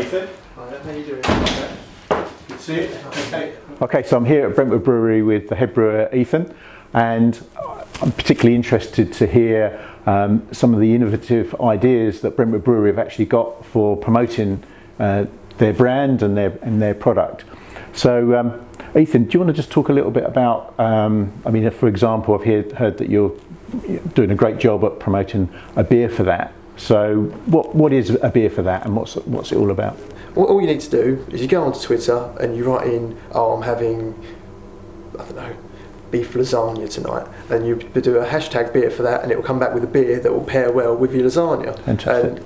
Ethan. Hi, how you doing? Good to see you. Okay. Okay, so I'm here at Brentwood Brewery with the head brewer Ethan, and I'm particularly interested to hear some of the innovative ideas that Brentwood Brewery have actually got for promoting their brand and their product. So Ethan, do you want to just talk a little bit about, I mean, for example, I've heard that you're doing a great job at promoting a beer for that. So what is a beer for that, and what's it all about? Well, all you need to do is you go onto Twitter and you write in, oh, I'm having, I don't know, beef lasagna tonight, and you do a hashtag beer for that, and it will come back with a beer that will pair well with your lasagna.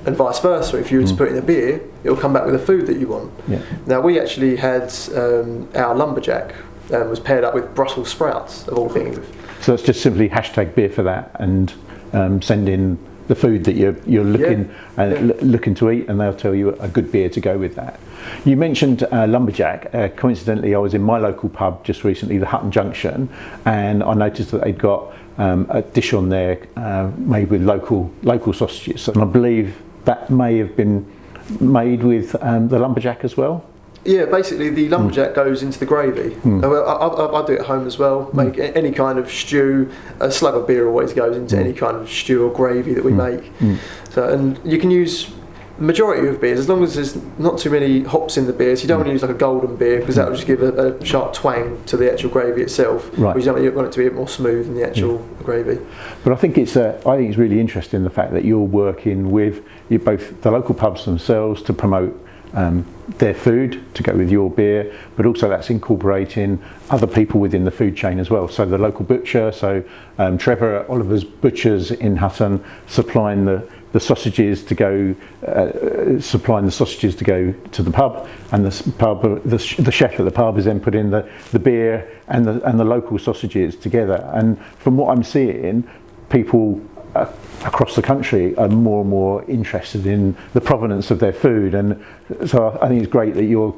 And vice versa. If you were to put in a beer, it will come back with a food that you want. Yeah. Now, we actually had our lumberjack was paired up with Brussels sprouts, of all things. So it's just simply hashtag beer for that, and send in the food that you're looking to eat, and they'll tell you a good beer to go with that. You mentioned lumberjack. Coincidentally, I was in my local pub just recently, the Hutton Junction, and I noticed that they'd got a dish on there made with local sausages, and I believe that may have been made with the lumberjack as well. Yeah, basically the lumberjack goes into the gravy. I do it at home as well. Make any kind of stew. A slab of beer always goes into any kind of stew or gravy that we make. So, and you can use the majority of beers as long as there's not too many hops in the beers. You don't want to use like a golden beer because that will just give a sharp twang to the actual gravy itself. Right. You don't want it to be a bit more smooth in the actual gravy. But I think it's really interesting the fact that you're working with both the local pubs themselves to promote their food to go with your beer, but also that's incorporating other people within the food chain as well. So the local butcher, so Trevor at Oliver's Butchers in Hutton, supplying the sausages to go, to the pub, and the chef at the pub is then putting the beer and the local sausages together. And from what I'm seeing, people across the country are more and more interested in the provenance of their food, and so I think it's great that you're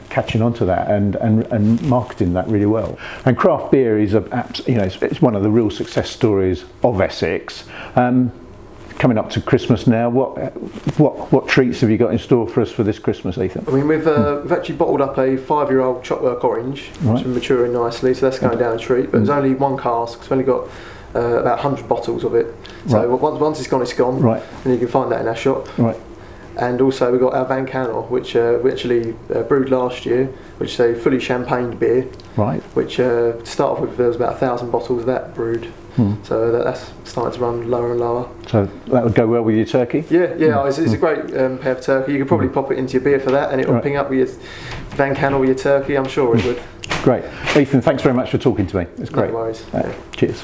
catching on to that and marketing that really well. And craft beer is it's one of the real success stories of Essex. Coming up to Christmas now, what treats have you got in store for us for this Christmas, Ethan? I mean, we've actually bottled up a 5-year-old Chopwork Orange, which is maturing nicely, so that's going down a treat. But there's only one cask, so we've only got about 100 bottles of it. So once it's gone, it's gone. Right. And you can find that in our shop. Right. And also we've got our Van Canel, which we actually brewed last year, which is a fully champagned beer. Right. Which to start off with, there was about 1,000 bottles of that brewed. So that's starting to run lower and lower. So that would go well with your turkey? Yeah, it's a great pair of turkey. You could probably pop it into your beer for that, and it will ping up with your Van Canel with your turkey, I'm sure it would. Great. Ethan, thanks very much for talking to me. It's great. No worries. Cheers.